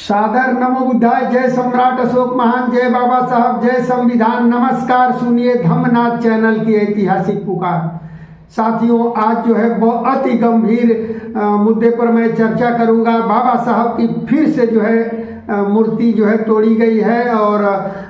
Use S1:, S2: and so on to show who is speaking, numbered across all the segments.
S1: सादर नमो बुद्धाय। जय सम्राट अशोक महान, जय बाबा साहब, जय संविधान। नमस्कार, सुनिए धम्मनाथ चैनल की ऐतिहासिक पुकार। साथियों, आज जो है बहुत ही गंभीर मुद्दे पर मैं चर्चा करूंगा। बाबा साहब की फिर से जो है मूर्ति जो है तोड़ी गई है और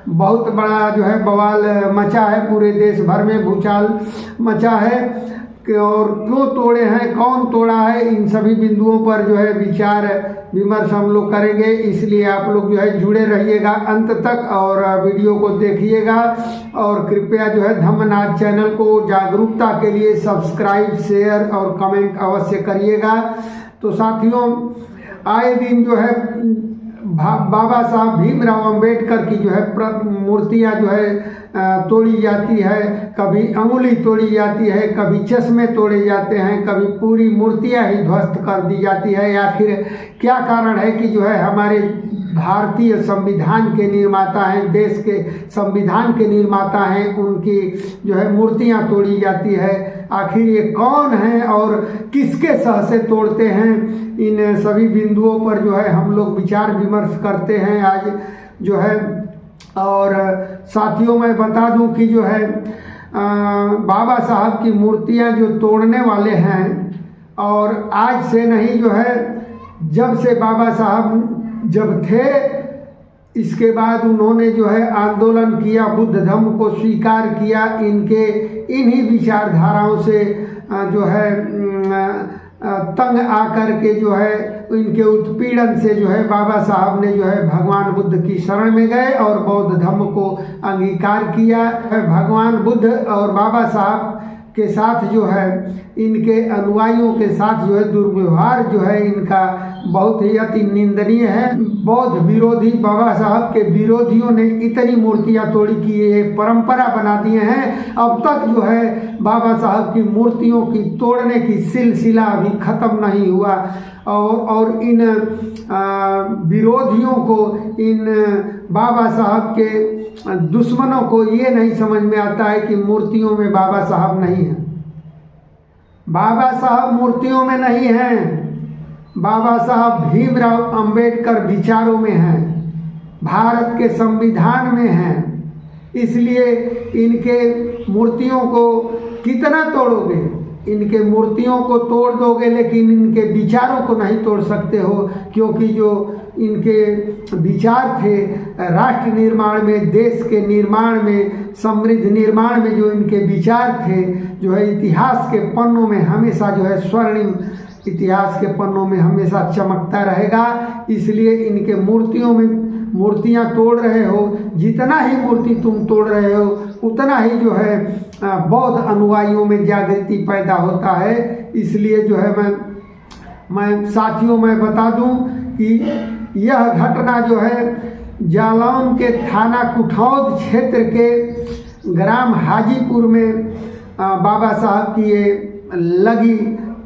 S1: बहुत बड़ा जो है बवाल मचा है, पूरे देश भर में भूचाल मचा है। और क्यों तोड़े हैं, कौन तोड़ा है, इन सभी बिंदुओं पर जो है विचार विमर्श हम लोग करेंगे। इसलिए आप लोग जो है जुड़े रहिएगा अंत तक और वीडियो को देखिएगा। और कृपया जो है धम्मनाथ चैनल को जागरूकता के लिए सब्सक्राइब, शेयर और कमेंट अवश्य करिएगा। तो साथियों, आए दिन जो है बाबा साहब भीमराव अंबेडकर की जो है मूर्तियाँ जो है तोड़ी जाती है। कभी अंगुली तोड़ी जाती है, कभी चश्मे तोड़े जाते हैं, कभी पूरी मूर्तियाँ ही ध्वस्त कर दी जाती है। आखिर क्या कारण है कि जो है हमारे भारतीय संविधान के निर्माता हैं, देश के संविधान के निर्माता हैं, उनकी जो है मूर्तियाँ तोड़ी जाती है। आखिर ये कौन है और किसके सह से तोड़ते हैं, इन सभी बिंदुओं पर जो है हम लोग विचार विमर्श करते हैं आज जो है। और साथियों, मैं बता दूं कि जो है बाबा साहब की मूर्तियां जो तोड़ने वाले हैं, और आज से नहीं जो है जब से बाबा साहब जब थे, इसके बाद उन्होंने जो है आंदोलन किया, बुद्ध धर्म को स्वीकार किया। इनके इन्हीं विचारधाराओं से जो है तंग आकर के जो है इनके उत्पीड़न से जो है बाबा साहब ने जो है भगवान बुद्ध की शरण में गए और बौद्ध धर्म को अंगीकार किया। भगवान बुद्ध और बाबा साहब के साथ जो है इनके अनुयायियों के साथ जो है दुर्व्यवहार जो है इनका बहुत ही अति निंदनीय है। बौद्ध विरोधी, बाबा साहब के विरोधियों ने इतनी मूर्तियां तोड़ी कि ये परंपरा बना दिए हैं। अब तक जो है बाबा साहब की मूर्तियों की तोड़ने की सिलसिला अभी ख़त्म नहीं हुआ। और इन विरोधियों को, इन बाबा साहब के दुश्मनों को ये नहीं समझ में आता है कि मूर्तियों में बाबा साहब नहीं हैं। बाबा साहब मूर्तियों में नहीं हैं, बाबा साहब भीमराव अंबेडकर विचारों में हैं, भारत के संविधान में हैं। इसलिए इनके मूर्तियों को कितना तोड़ोगे, इनके मूर्तियों को तोड़ दोगे लेकिन इनके विचारों को नहीं तोड़ सकते हो, क्योंकि जो इनके विचार थे राष्ट्र निर्माण में, देश के निर्माण में, समृद्ध निर्माण में, जो इनके विचार थे जो है इतिहास के पन्नों में हमेशा जो है स्वर्णिम इतिहास के पन्नों में हमेशा चमकता रहेगा। इसलिए इनके मूर्तियों में मूर्तियां तोड़ रहे हो, जितना ही मूर्ति तुम तोड़ रहे हो उतना ही जो है बौद्ध अनुयायियों में जागृति पैदा होता है। इसलिए जो है मैं साथियों मैं बता दूं कि यह घटना जो है जालौन के थाना कुठौद क्षेत्र के ग्राम हाजीपुर में बाबा साहब की ये लगी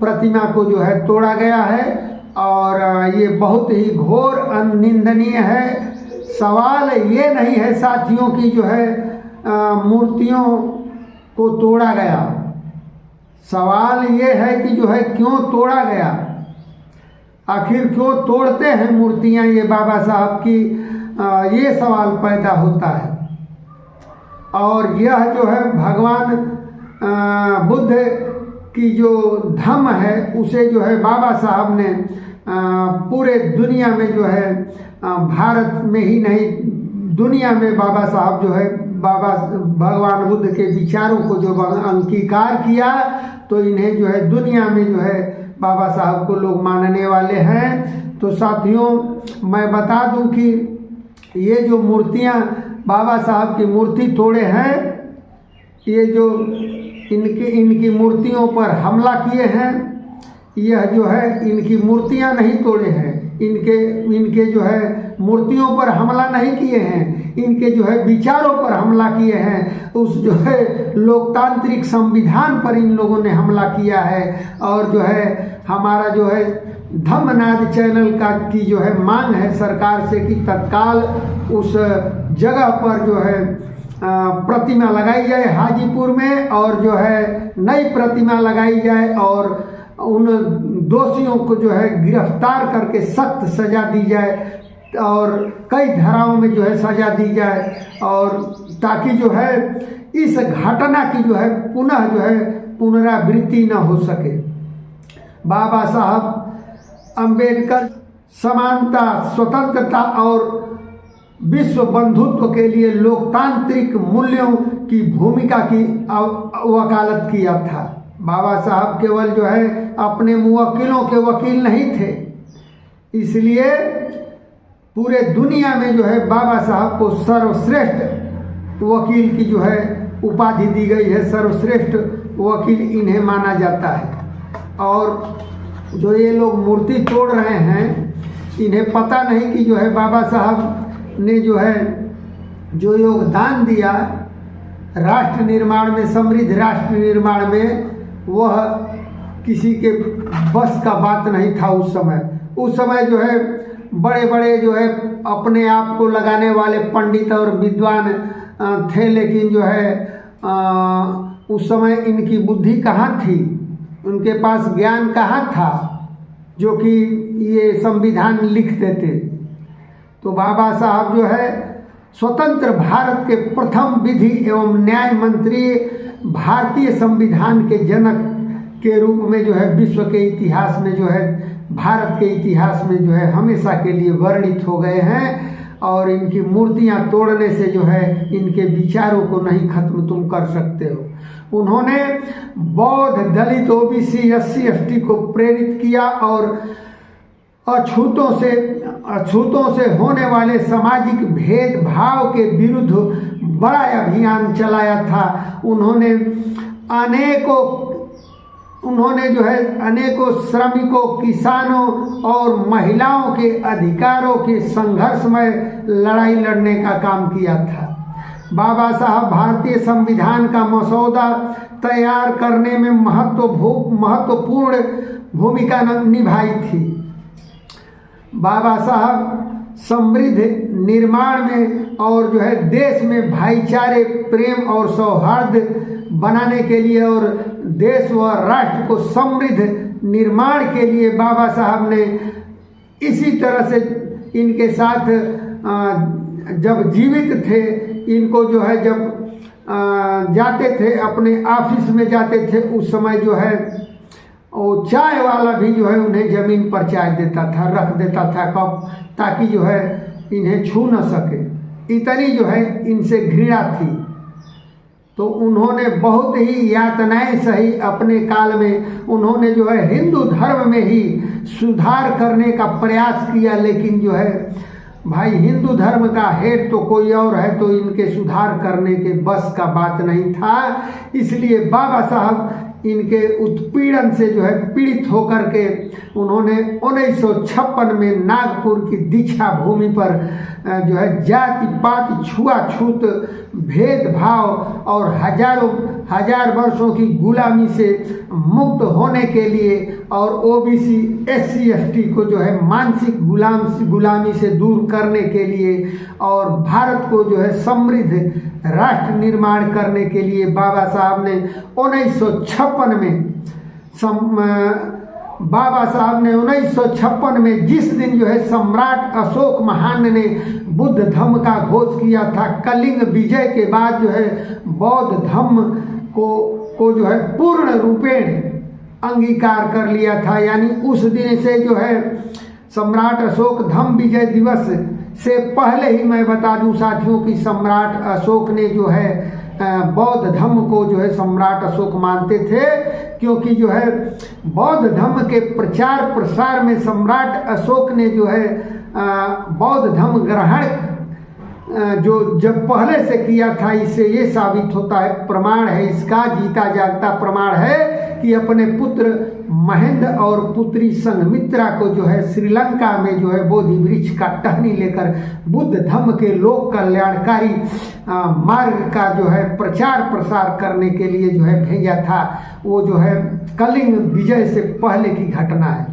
S1: प्रतिमा को जो है तोड़ा गया है और ये बहुत ही घोर निंदनीय है। सवाल ये नहीं है साथियों की जो है मूर्तियों को तोड़ा गया, सवाल ये है कि जो है क्यों तोड़ा गया, आखिर क्यों तोड़ते हैं मूर्तियां ये बाबा साहब की, ये सवाल पैदा होता है। और यह जो है भगवान बुद्ध की जो धम्म है उसे जो है बाबा साहब ने पूरे दुनिया में जो है भारत में ही नहीं दुनिया में बाबा साहब जो है भगवान बुद्ध के विचारों को जो अंगीकार किया, तो इन्हें जो है दुनिया में जो है बाबा साहब को लोग मानने वाले हैं। तो साथियों, मैं बता दूं कि ये जो मूर्तियां बाबा साहब की मूर्ति तोड़े हैं, ये जो इनकी मूर्तियों पर हमला किए हैं, यह जो है इनकी मूर्तियां नहीं तोड़े हैं, इनके जो है मूर्तियों पर हमला नहीं किए हैं, इनके जो है विचारों पर हमला किए हैं। उस जो है लोकतांत्रिक संविधान पर इन लोगों ने हमला किया है। और जो है हमारा जो है धम्मनाथ चैनल की जो है मांग है सरकार से कि तत्काल उस जगह पर जो है प्रतिमा लगाई जाए हाजीपुर में, और जो है नई प्रतिमा लगाई जाए और उन दोषियों को जो है गिरफ्तार करके सख्त सजा दी जाए। और कई धाराओं में जो है सजा दी जाए, और ताकि जो है इस घटना की जो है पुनः जो है पुनरावृत्ति न हो सके। बाबा साहब अम्बेडकर समानता, स्वतंत्रता और विश्व बंधुत्व के लिए लोकतांत्रिक मूल्यों की भूमिका की वकालत किया था। बाबा साहब केवल जो है अपने मुवक्किलों के वकील नहीं थे, इसलिए पूरे दुनिया में जो है बाबा साहब को सर्वश्रेष्ठ वकील की जो है उपाधि दी गई है। सर्वश्रेष्ठ वकील इन्हें माना जाता है। और जो ये लोग मूर्ति तोड़ रहे हैं, इन्हें पता नहीं कि जो है बाबा साहब ने जो है जो योगदान दिया राष्ट्र निर्माण में, समृद्ध राष्ट्र निर्माण में, वह किसी के बस का बात नहीं था उस समय जो है बड़े बड़े जो है अपने आप को लगाने वाले पंडित और विद्वान थे, लेकिन जो है उस समय इनकी बुद्धि कहाँ थी, उनके पास ज्ञान कहाँ था जो कि ये संविधान लिख देते। तो बाबा साहब जो है स्वतंत्र भारत के प्रथम विधि एवं न्याय मंत्री, भारतीय संविधान के जनक के रूप में जो है विश्व के इतिहास में जो है, भारत के इतिहास में जो है हमेशा के लिए वर्णित हो गए हैं। और इनकी मूर्तियां तोड़ने से जो है इनके विचारों को नहीं खत्म तुम कर सकते हो। उन्होंने बौद्ध, दलित, ओबीसी, एससी, एसटी को प्रेरित किया और अछूतों से होने वाले सामाजिक भेदभाव के विरुद्ध बड़ा अभियान चलाया था। उन्होंने जो है अनेकों श्रमिकों, किसानों और महिलाओं के अधिकारों के संघर्षमय लड़ाई लड़ने का काम किया था। बाबा साहब भारतीय संविधान का मसौदा तैयार करने में महत्वपूर्ण भूमिका निभाई थी। बाबा साहब समृद्ध निर्माण में और जो है देश में भाईचारे, प्रेम और सौहार्द बनाने के लिए और देश व राष्ट्र को समृद्ध निर्माण के लिए बाबा साहब ने इसी तरह से इनके साथ जब जीवित थे, इनको जो है जब जाते थे अपने ऑफिस में जाते थे, उस समय जो है वो चाय वाला भी जो है उन्हें ज़मीन पर चाय देता था, रख देता था कप, ताकि जो है इन्हें छू न सके। इतनी जो है इनसे घृणा थी। तो उन्होंने बहुत ही यातनाएं सही अपने काल में। उन्होंने जो है हिंदू धर्म में ही सुधार करने का प्रयास किया, लेकिन जो है भाई हिंदू धर्म का हेड तो कोई और है, तो इनके सुधार करने के बस का बात नहीं था। इसलिए बाबा साहब इनके उत्पीड़न से जो है पीड़ित होकर के उन्होंने 1956 में नागपुर की दीक्षा भूमि पर जो है जाति पात, छुआछूत, भेदभाव और हजार वर्षों की गुलामी से मुक्त होने के लिए और ओबीसी, एससी, एसटी को जो है मानसिक गुलामी से दूर करने के लिए और भारत को जो है समृद्ध राष्ट्र निर्माण करने के लिए बाबा साहब ने 1956 में जिस दिन जो है सम्राट अशोक महान ने बुद्ध धम्म का घोष किया था, कलिंग विजय के बाद जो है बौद्ध धम्म को जो है पूर्ण रूपेण अंगीकार कर लिया था। यानी उस दिन से जो है सम्राट अशोक धम्म विजय दिवस से पहले ही मैं बता दूं साथियों कि सम्राट अशोक ने जो है बौद्ध धम्म को जो है सम्राट अशोक मानते थे, क्योंकि जो है बौद्ध धम्म के प्रचार प्रसार में सम्राट अशोक ने जो है बौद्ध धम्म ग्रहण जो जब पहले से किया था। इससे ये साबित होता है, प्रमाण है इसका, जीता जागता प्रमाण है कि अपने पुत्र महेंद्र और पुत्री संघमित्रा को जो है श्रीलंका में जो है बोधि वृक्ष का टहनी लेकर बुद्ध धम्म के लोक कल्याणकारी मार्ग का जो है प्रचार प्रसार करने के लिए जो है भेजा था। वो जो है कलिंग विजय से पहले की घटना है।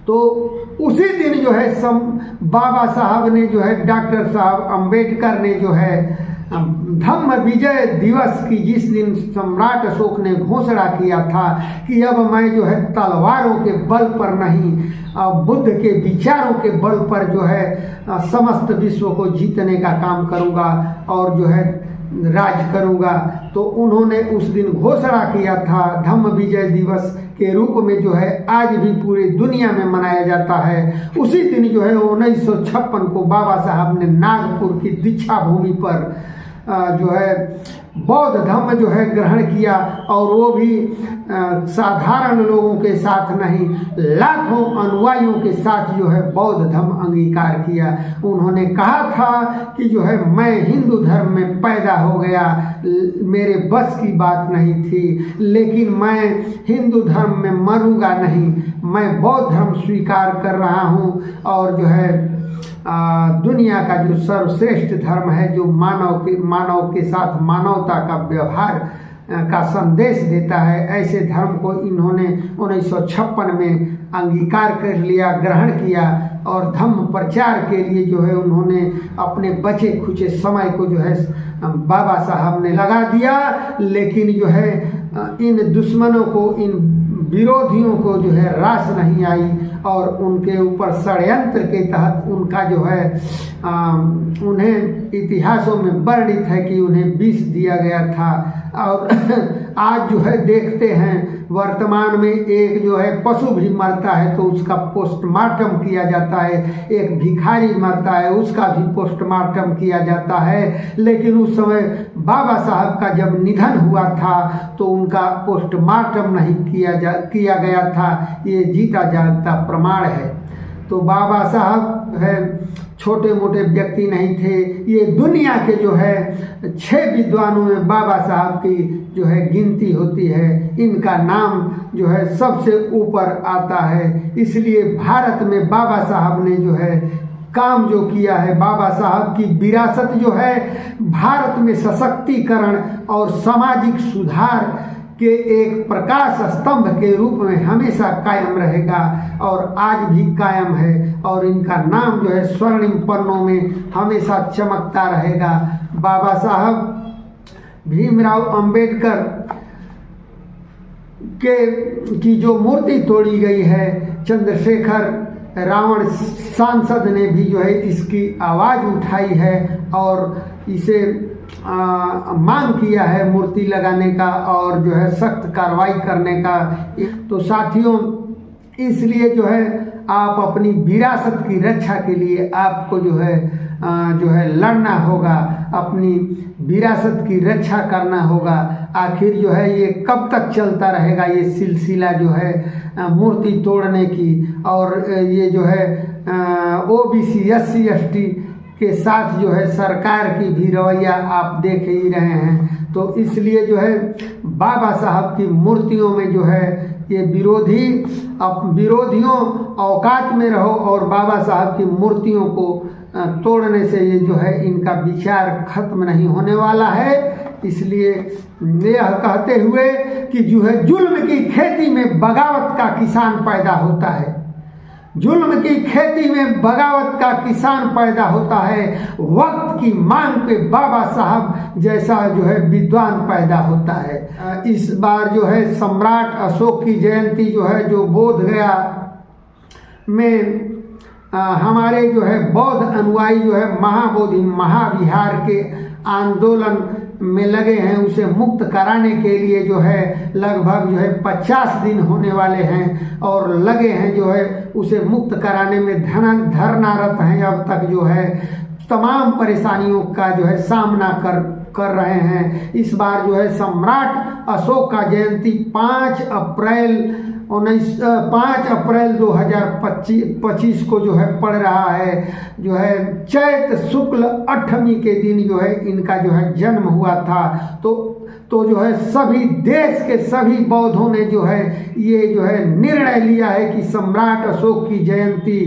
S1: तो उसी दिन जो है बाबा साहब ने जो है डॉक्टर साहब अम्बेडकर ने जो है धम्म विजय दिवस की जिस दिन सम्राट अशोक ने घोषणा किया था कि अब मैं जो है तलवारों के बल पर नहीं, बुद्ध के विचारों के बल पर जो है समस्त विश्व को जीतने का काम करूँगा और जो है राज करूँगा, तो उन्होंने उस दिन घोषणा किया था। धम्म विजय दिवस के रूप में जो है आज भी पूरी दुनिया में मनाया जाता है। उसी दिन जो है 1956 को बाबा साहब ने नागपुर की दीक्षा भूमि पर जो है बौद्ध धर्म जो है ग्रहण किया, और वो भी साधारण लोगों के साथ नहीं, लाखों अनुयायियों के साथ जो है बौद्ध धर्म अंगीकार किया। उन्होंने कहा था कि जो है मैं हिंदू धर्म में पैदा हो गया, मेरे बस की बात नहीं थी, लेकिन मैं हिंदू धर्म में मरूंगा नहीं, मैं बौद्ध धर्म स्वीकार कर रहा हूँ, और जो है दुनिया का जो सर्वश्रेष्ठ धर्म है, जो मानव के साथ मानवता का व्यवहार का संदेश देता है, ऐसे धर्म को इन्होंने 1956 में अंगीकार कर लिया, ग्रहण किया, और धम्म प्रचार के लिए जो है उन्होंने अपने बचे खुचे समय को जो है बाबा साहब ने लगा दिया। लेकिन जो है इन दुश्मनों को, इन विरोधियों को जो है रास नहीं आई, और उनके ऊपर षड्यंत्र के तहत उनका जो है उन्हें इतिहासों में वर्णित है कि उन्हें विष दिया गया था। और आज जो है देखते हैं वर्तमान में एक जो है पशु भी मरता है तो उसका पोस्टमार्टम किया जाता है, एक भिखारी मरता है उसका भी पोस्टमार्टम किया जाता है। लेकिन उस समय बाबा साहब का जब निधन हुआ था तो उनका पोस्टमार्टम नहीं किया गया था, ये जीता जागता प्रमाण है। तो बाबा साहब है छोटे मोटे व्यक्ति नहीं थे, ये दुनिया के जो है 6 विद्वानों में बाबा साहब की जो है गिनती होती है, इनका नाम जो है सबसे ऊपर आता है। इसलिए भारत में बाबा साहब ने जो है काम जो किया है, बाबा साहब की विरासत जो है भारत में सशक्तिकरण और सामाजिक सुधार के एक प्रकाश स्तंभ के रूप में हमेशा कायम रहेगा, और आज भी कायम है, और इनका नाम जो है स्वर्णिम पन्नों में हमेशा चमकता रहेगा। बाबा साहब भीमराव अंबेडकर की जो मूर्ति तोड़ी गई है, चंद्रशेखर रावण सांसद ने भी जो है इसकी आवाज़ उठाई है और इसे मांग किया है मूर्ति लगाने का और जो है सख्त कार्रवाई करने का। तो साथियों, इसलिए जो है आप अपनी विरासत की रक्षा के लिए आपको जो है लड़ना होगा, अपनी विरासत की रक्षा करना होगा। आखिर जो है ये कब तक चलता रहेगा ये सिलसिला जो है मूर्ति तोड़ने की, और ये जो है OBC SC ST के साथ जो है सरकार की भी रवैया आप देख ही रहे हैं। तो इसलिए जो है बाबा साहब की मूर्तियों में जो है ये विरोधियों औकात में रहो, और बाबा साहब की मूर्तियों को तोड़ने से ये जो है इनका विचार खत्म नहीं होने वाला है। इसलिए यह कहते हुए कि जो है जुल्म की खेती में बगावत का किसान पैदा होता है, जुल्म की खेती में बगावत का किसान पैदा होता है, वक्त की मांग पे बाबा साहब जैसा जो है विद्वान पैदा होता है। इस बार जो है सम्राट अशोक की जयंती जो है जो बोध गया में हमारे जो है बौद्ध अनुयायी जो है महाबोधि महाविहार के आंदोलन में लगे हैं, उसे मुक्त कराने के लिए जो है लगभग जो है 50 दिन होने वाले हैं, और लगे हैं जो है उसे मुक्त कराने में धरनारत हैं। अब तक जो है तमाम परेशानियों का जो है सामना कर रहे हैं। इस बार जो है सम्राट अशोक का जयंती 5 अप्रैल 2025 को जो है पड़ रहा है, जो है चैत शुक्ल 8वीं के दिन जो है इनका जो है जन्म हुआ था। तो जो है सभी देश के सभी बौद्धों ने जो है ये जो है निर्णय लिया है कि सम्राट अशोक की जयंती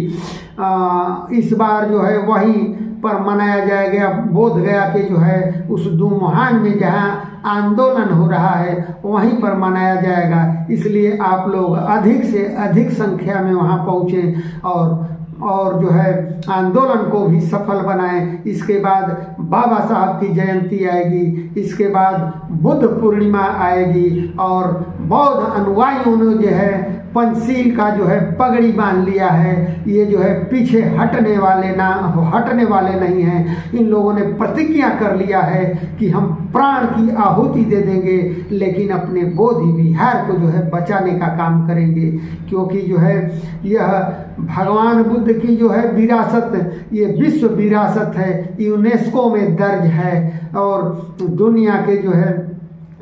S1: इस बार जो है वहीं पर मनाया जाएगा, बोध गया के जो है उस दुमुहान में जहाँ आंदोलन हो रहा है वहीं पर मनाया जाएगा। इसलिए आप लोग अधिक से अधिक संख्या में वहाँ पहुँचें और और जो है आंदोलन को भी सफल बनाएं। इसके बाद बाबा साहब की जयंती आएगी, इसके बाद बुद्ध पूर्णिमा आएगी और बौद्ध अनुयायियों ने जो है पंचशील का जो है पगड़ी बांध लिया है। ये जो है पीछे हटने वाले नहीं हैं। इन लोगों ने प्रतिज्ञा कर लिया है कि हम प्राण की आहुति दे देंगे, लेकिन अपने बोधि विहार को जो है बचाने का काम करेंगे, क्योंकि जो है यह भगवान बुद्ध की जो है विरासत, ये विश्व विरासत है, यूनेस्को में दर्ज है और दुनिया के जो है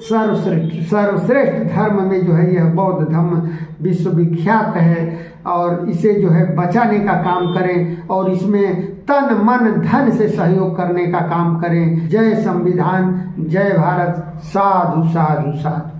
S1: सर्वश्रेष्ठ धर्म में जो है यह बौद्ध धर्म विश्वविख्यात है। और इसे जो है बचाने का काम करें और इसमें तन मन धन से सहयोग करने का काम करें। जय संविधान, जय भारत। साधु साधु साधु।